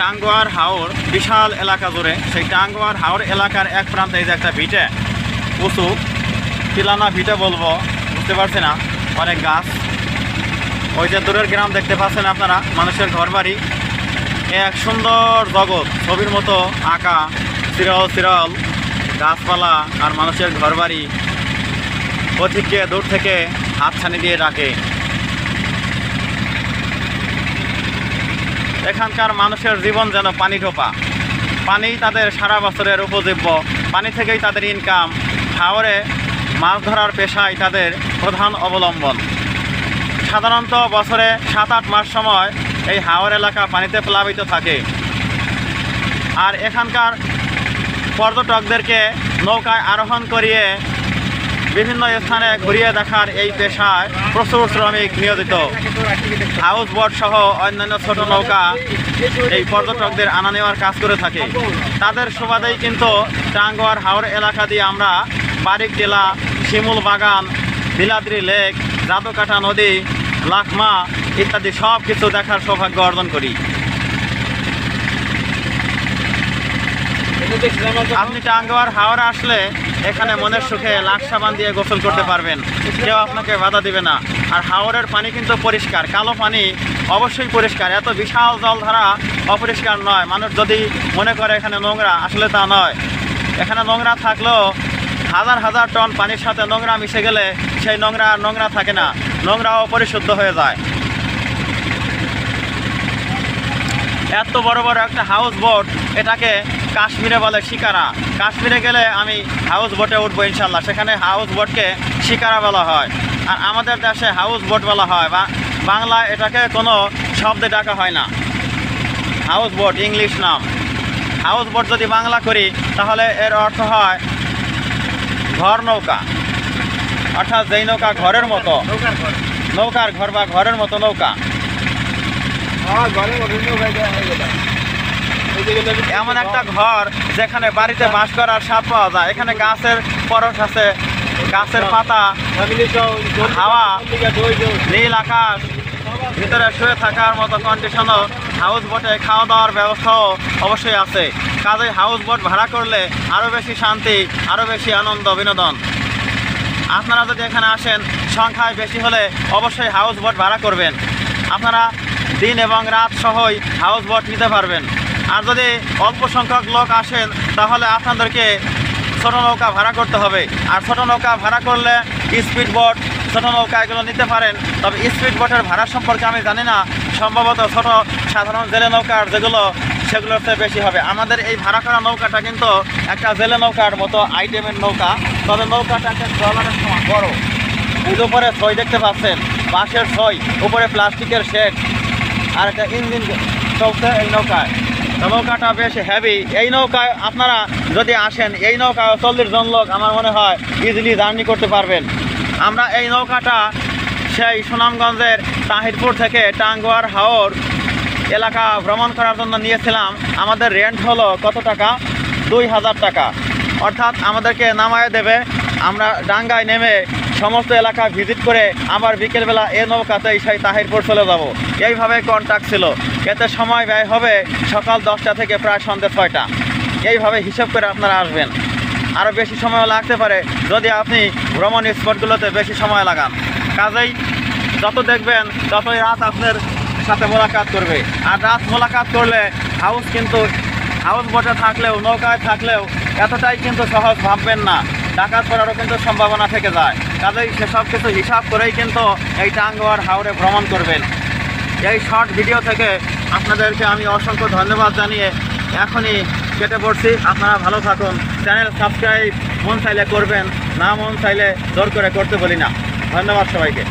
টাঙ্গুয়ার হাওর বিশাল এলাকা জুড়ে, সেই টাঙ্গুয়ার হাওর এলাকার এক প্রান্তে এই যে একটা ভিটে, উঁচু টিলানা ভিটে বলবো, বুঝতে পারছি না, অনেক গাছ। ওই যে দূরের গ্রাম দেখতে পাচ্ছেন আপনারা, মানুষের ঘরবাড়ি, এক সুন্দর জগৎ, ছবির মতো আঁকা, সিরল সিরল গাছপালা আর মানুষের ঘরবাড়ি। পথিককে দূর থেকে হাতছানি দিয়ে ডাকে। এখানকার মানুষের জীবন যেন পানি ঢোপা, পানি তাদের সারা বছরের উপজীব্য, পানি থেকেই তাদের ইনকাম। হাওরে মাছ ধরার পেশাই তাদের প্রধান অবলম্বন। সাধারণত বছরে 7-8 মাস সময় এই হাওর এলাকা পানিতে প্লাবিত থাকে। আর এখানকার পর্যটকদেরকে নৌকায় আরোহণ করিয়ে বিভিন্ন স্থানে ঘুরিয়ে দেখার এই পেশায় প্রচুর শ্রমিক নিয়োজিত। হাউস বোট সহ অন্যান্য ছোট নৌকা এই পর্যটকদের আনা নেওয়ার কাজ করে থাকে। তাদের সুবাদেই কিন্তু টাঙ্গুয়ার হাওর এলাকা দিয়ে আমরা বারিক টিলা, শিমুল বাগান, বিলাদ্রি লেক, জাদুকাটা নদী, লাখমা ইত্যাদি সব কিছু দেখার সৌভাগ্য অর্জন করি। আপনি টাঙ্গুয়ার হাওরে আসলে এখানে মনের সুখে লাখ সাবান দিয়ে গোসল করতে পারবেন, কেউ আপনাকে বাধা দিবে না। আর হাওরের পানি কিন্তু পরিষ্কার, কালো পানি অবশ্যই পরিষ্কার, এত বিশাল জলধারা অপরিষ্কার নয়। মানুষ যদি মনে করে এখানে নোংরা, আসলে তা নয়। এখানে নোংরা থাকলেও হাজার হাজার টন পানির সাথে নোংরা মিশে গেলে সেই নোংরা আর নোংরা থাকে না, নোংরা অপরিশুদ্ধ হয়ে যায়। এত বড় বড় একটা হাউস বোট, এটাকে কাশ্মীরে বলে শিকারা। কাশ্মীরে গেলে আমি হাউস বোটে উঠবো ইনশাল্লাহ, সেখানে হাউস বোটকে শিকারা বলা হয়। আর আমাদের দেশে হাউস বোট বলা হয়, বা বাংলায় এটাকে কোনো শব্দে ডাকা হয় না। হাউস বোট ইংলিশ নাম। হাউস বোট যদি বাংলা করি তাহলে এর অর্থ হয় ঘর নৌকা, অর্থাৎ যেই নৌকা ঘরের মতো, নৌকার ঘর বা ঘরের মতো নৌকা। এমন একটা ঘর যেখানে বাড়িতে বাস করার স্বাদ পাওয়া যায়। এখানে গাছের পরশ আছে, গাছের পাতা, হাওয়া, নীল আকাশ, ভিতরে শুয়ে থাকার মতো কন্ডিশনও হাউস বোটে, খাওয়া দাওয়ার ব্যবস্থাও অবশ্যই আছে। কাজেই হাউস বোট ভাড়া করলে আরও বেশি শান্তি, আরও বেশি আনন্দ, বিনোদন। আপনারা যদি এখানে আসেন, সংখ্যায় বেশি হলে অবশ্যই হাউস বোট ভাড়া করবেন। আপনারা দিন এবং রাত সহই হাউস বোট নিতে পারবেন। আর যদি অল্প সংখ্যক লোক আসেন তাহলে আপনাদেরকে ছোটো নৌকা ভাড়া করতে হবে। আর ছোটো নৌকা ভাড়া করলে স্পিড বোট, ছোটো নৌকা এগুলো নিতে পারেন। তবে স্পিড বোটের ভাড়া সম্পর্কে আমি জানি না, সম্ভবত ছোট সাধারণ জেলে নৌকার যেগুলো, সেগুলোর চেয়ে বেশি হবে। আমাদের এই ভাড়া করা নৌকাটা কিন্তু একটা জেলে নৌকার মতো আইটেমের নৌকা, তবে নৌকাটা একটা ট্রলারের সময় বড়। এই উপরে ছই দেখতে পাচ্ছেন, বাঁশের ছই, উপরে প্লাস্টিকের শেড, আর একটা ইঞ্জিন চলছে এই নৌকায়। নৌকাটা বেশ হেভি। এই নৌকায় আপনারা যদি আসেন, এই নৌকায় 40 জন লোক আমার মনে হয় ইজিলি জার্নি করতে পারবেন। আমরা এই নৌকাটা সেই সুনামগঞ্জের তাহিরপুর থেকে টাঙ্গুয়ার হাওর এলাকা ভ্রমণ করার জন্য নিয়েছিলাম। আমাদের রেন্ট হলো কত টাকা? 2000 টাকা। অর্থাৎ আমাদেরকে নামায় দেবে, আমরা ডাঙ্গায় নেমে সমস্ত এলাকা ভিজিট করে আবার বিকেলবেলা এ নৌকাতেই সেই তাহিরপুর চলে যাব। এইভাবে কন্ট্যাক্ট ছিল। এতে সময় ব্যয় হবে সকাল 10টা থেকে প্রায় সন্ধ্যে 6টা। এইভাবে হিসেব করে আপনারা আসবেন। আরও বেশি সময় লাগতে পারে যদি আপনি ভ্রমণ স্পটগুলোতে বেশি সময় লাগান। কাজেই যত দেখবেন ততই রাত আপনার সাথে মোলাকাত করবে। আর রাত মোলাকাত করলে হাউস বোটে থাকলেও, নৌকায় থাকলেও এতটাই কিন্তু সহজ ভাববেন না, ডাকাত করারও কিন্তু সম্ভাবনা থেকে যায়। কাজেই সেসব কিছু হিসাব করেই কিন্তু এই টাঙ্গুয়ার হাওরে ভ্রমণ করবেন। এই শর্ট ভিডিও থেকে আপনাদেরকে আমি অসংখ্য ধন্যবাদ জানিয়ে এখনই কেটে পড়ছি। আপনারা ভালো থাকুন। চ্যানেল সাবস্ক্রাইব মন চাইলে করবেন, না মন চাইলে জোর করে করতে বলি না। ধন্যবাদ সবাইকে।